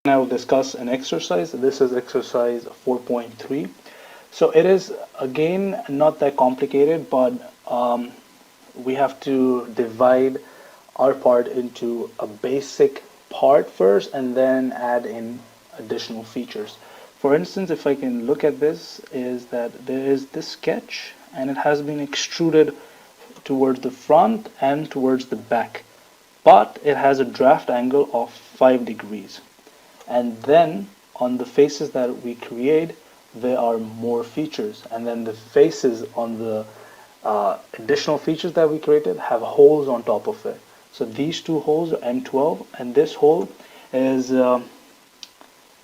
I will discuss an exercise. This is exercise 4.3. So it is again not that complicated, but we have to divide our part into a basic part first and then add in additional features. For instance, if I can look at this, is that there is this sketch and it has been extruded towards the front and towards the back, but it has a draft angle of 5 degrees. And then on the faces that we create, there are more features, and then the faces on the additional features that we created have holes on top of it. So these two holes are M12, and this hole is a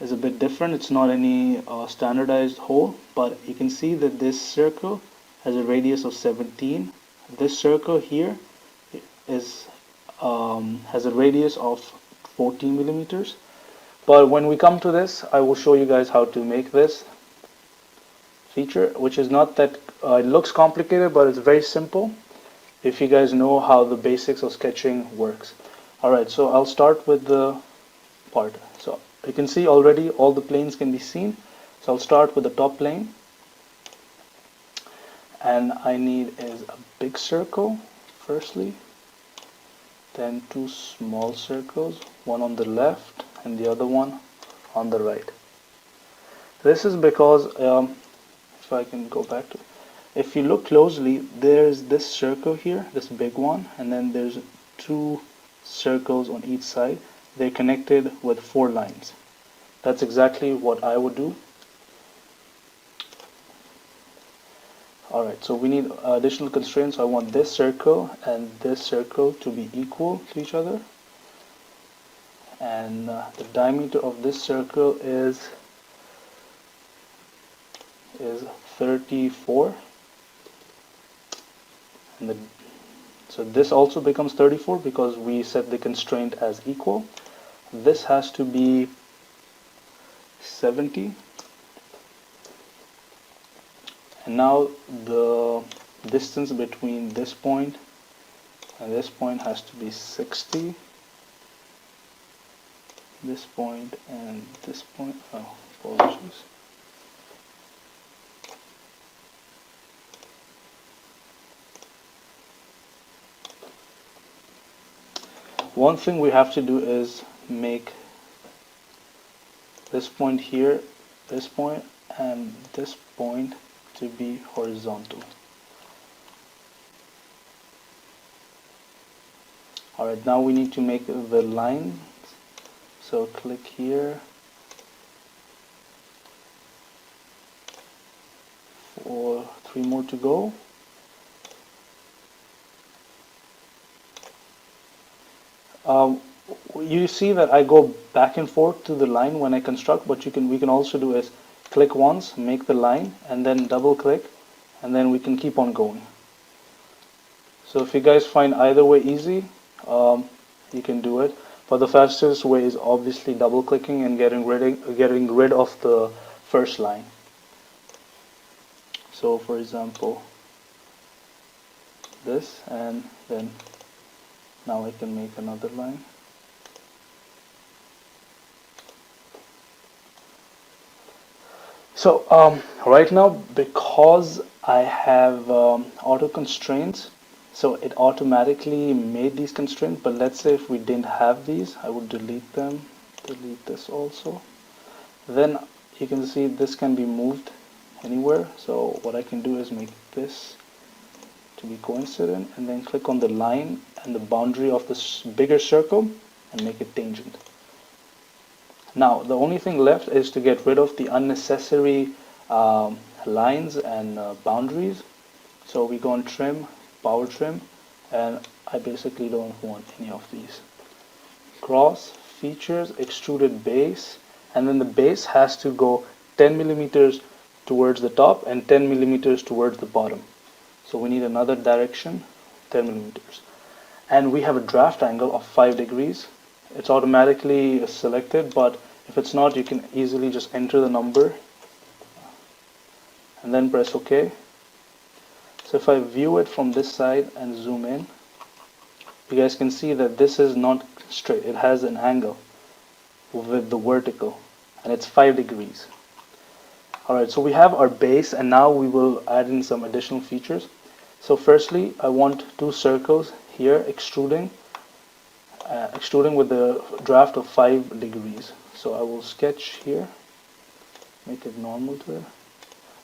bit different. It's not any standardized hole, but you can see that this circle has a radius of 17. This circle here is has a radius of 14 millimeters. But when we come to this, I will show you guys how to make this feature, which is not that it looks complicated, but it's very simple if you guys know how the basics of sketching works. Alright, so I'll start with the part. So you can see already all the planes can be seen. So I'll start with the top plane, and I need is a big circle firstly, then two small circles, one on the left and the other one on the right. This is because if I can go back to, if you look closely, there's this circle here, this big one, and then there's two circles on each side. They're connected with 4 lines. That's exactly what I would do. Alright, so we need additional constraints. I want this circle and this circle to be equal to each other, and the diameter of this circle is 34, and so this also becomes 34 because we set the constraint as equal. This has to be 70, and now the distance between this point and this point has to be 60. This point and this point, oh, apologies. One thing we have to do is make this point here, this point, and this point to be horizontal. Alright, now we need to make the lines. So click here for 3 more to go. You see that I go back and forth to the line when I construct. What we can also do is click once, make the line, and then double click, and then we can keep on going. So if you guys find either way easy, you can do it. But the fastest way is obviously double clicking and getting rid of the first line. So for example, this, and then now I can make another line. So right now, because I have auto constraints, so it automatically made these constraints, but let's say if we didn't have these, I would delete them, delete this also. Then you can see this can be moved anywhere. So what I can do is make this to be coincident, and then click on the line and the boundary of this bigger circle and make it tangent. Now the only thing left is to get rid of the unnecessary lines and boundaries. So we go on trim, power trim, and I basically don't want any of these. Cross, features, extruded base, and then the base has to go 10 millimeters towards the top and 10 millimeters towards the bottom. So we need another direction, 10 millimeters. And we have a draft angle of 5 degrees. It's automatically selected, but if it's not, you can easily just enter the number and then press OK. So if I view it from this side and zoom in, you guys can see that this is not straight, it has an angle. with the vertical, and it's 5 degrees. Alright, so we have our base, and now we will add in some additional features. So firstly, I want two circles here extruding with the draft of 5 degrees. So I will sketch here, make it normal to it.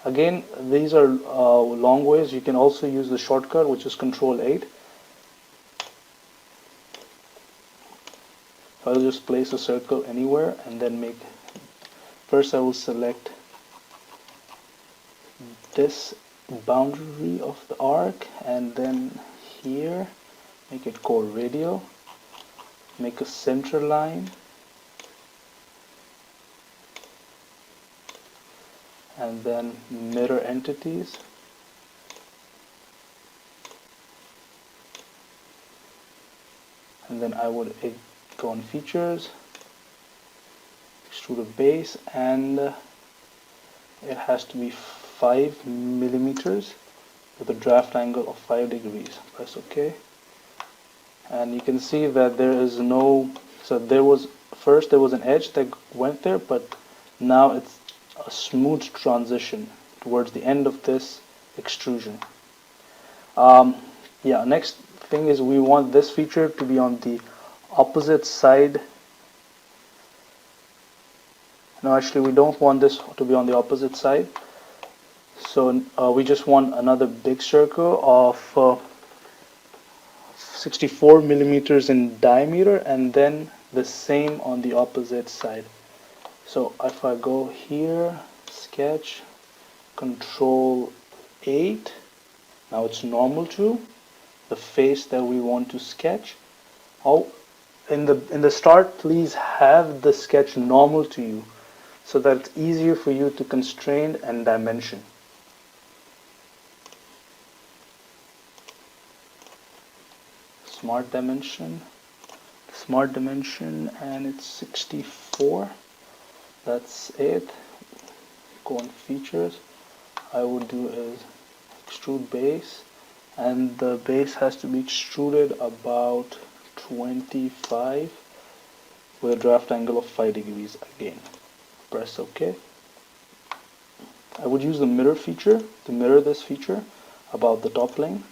Again, these are long ways. You can also use the shortcut, which is Control 8. I'll just place a circle anywhere and then make, first I will select this boundary of the arc, and then here make it core radial, make a center line, and then mirror entities, and then I would go on features, extrude a base, and it has to be 5 millimeters with a draft angle of 5 degrees. Press OK, and you can see that there is no, so there was an edge that went there, but now it's a smooth transition towards the end of this extrusion. Yeah, next thing is we want this feature to be on the opposite side. No, actually we don't want this to be on the opposite side. So we just want another big circle of 64 millimeters in diameter, and then the same on the opposite side. So if I go here, sketch, Control 8, now it's normal to the face that we want to sketch. Oh, in the start, please have the sketch normal to you, so that it's easier for you to constrain and dimension. Smart dimension, and it's 64. That's it. Go on features. I would do is extrude base, and the base has to be extruded about 25 with a draft angle of 5 degrees again. Press OK. I would use the mirror feature to mirror this feature about the top plane.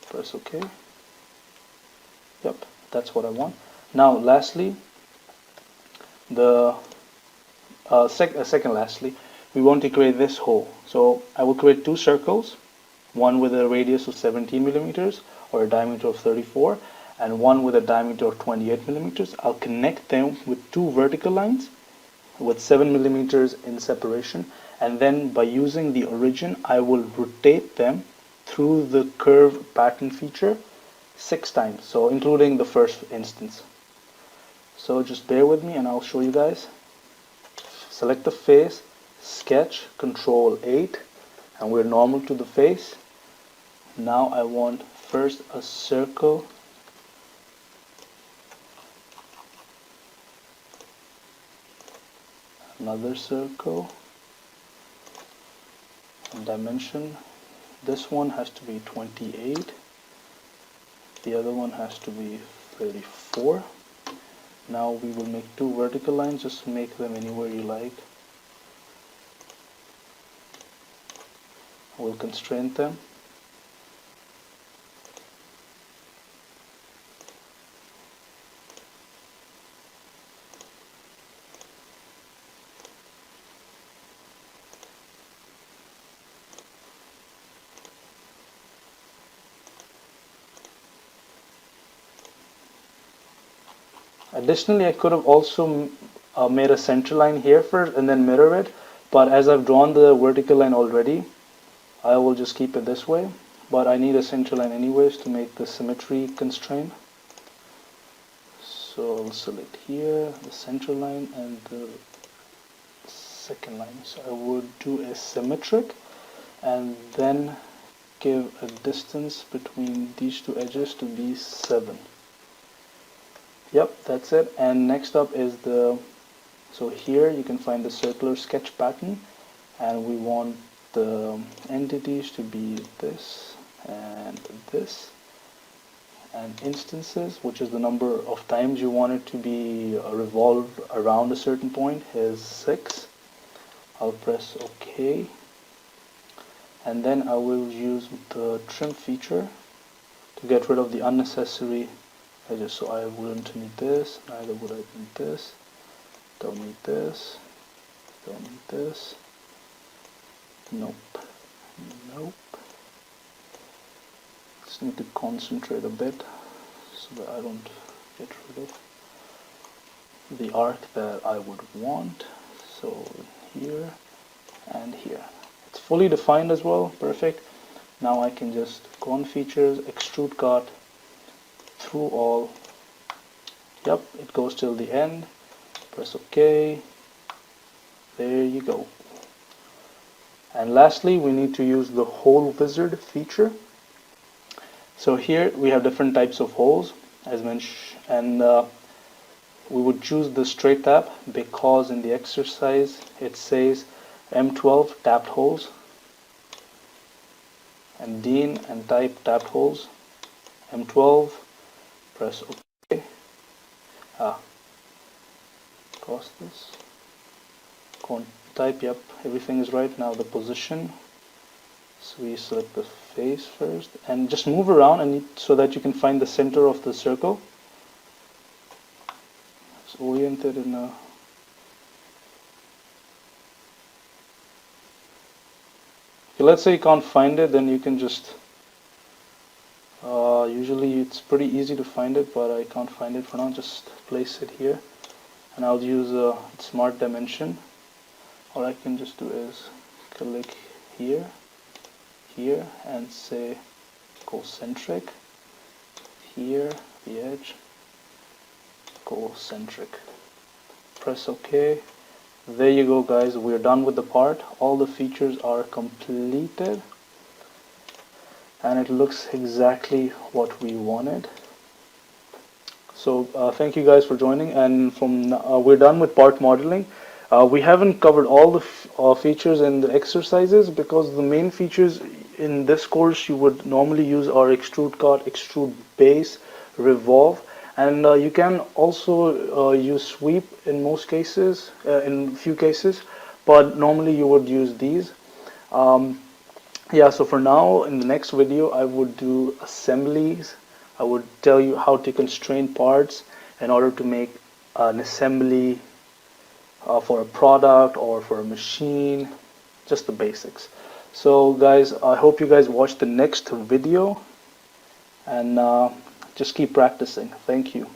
Press OK. Yep, that's what I want. Now lastly, lastly, we want to create this hole. So I will create two circles, one with a radius of 17 millimeters or a diameter of 34, and one with a diameter of 28 millimeters. I'll connect them with two vertical lines with 7 millimeters in separation, and then by using the origin I will rotate them through the curve pattern feature 6 times, so including the first instance. So just bear with me and I'll show you guys. Select the face, sketch, Control 8, and we're normal to the face. Now I want first a circle, another circle, and dimension. This one has to be 28, the other one has to be 34. Now we will make two vertical lines, just make them anywhere you like. We'll constrain them. Additionally, I could have also made a center line here first and then mirror it, but as I've drawn the vertical line already, I will just keep it this way, but I need a center line anyways to make the symmetry constraint. So I'll select here the center line and the second line. So I would do a symmetric and then give a distance between these two edges to be 7. Yep, that's it. And next up is so here you can find the circular sketch pattern, and we want the entities to be this and this, and instances, which is the number of times you want it to be revolved around a certain point, is 6. I'll press OK, and then I will use the trim feature to get rid of the unnecessary edges. So I wouldn't need this, neither would I need this, don't need this, don't need this, nope, nope. Just need to concentrate a bit so that I don't get rid of the arc that I would want. So here and here. It's fully defined as well, perfect. Now I can just go on features, extrude cut, through all. Yep, it goes till the end. Press OK. There you go. And lastly, we need to use the hole wizard feature. So here we have different types of holes, as mentioned, and we would choose the straight tap because in the exercise it says M12 tapped holes and Dean and type tapped holes. M12, press OK. Cross this. Type, yep, everything is right. Now the position. So we select the face first and just move around and so that you can find the center of the circle. It's oriented in a let's say you can't find it, then you can just usually it's pretty easy to find it, but I can't find it for now. Just place it here and I'll use a smart dimension. All I can just do is click here, here, and say concentric, here the edge, concentric. Press OK. There you go, guys, we're done with the part. All the features are completed and it looks exactly what we wanted. So thank you guys for joining, and from we're done with part modeling. We haven't covered all the features in the exercises because the main features in this course you would normally use are extrude cut, extrude base, revolve, and you can also use sweep in most cases, in few cases, but normally you would use these. Yeah, so for now, in the next video I would do assemblies. I would tell you how to constrain parts in order to make an assembly for a product or for a machine, just the basics. So guys, I hope you guys watch the next video and just keep practicing. Thank you.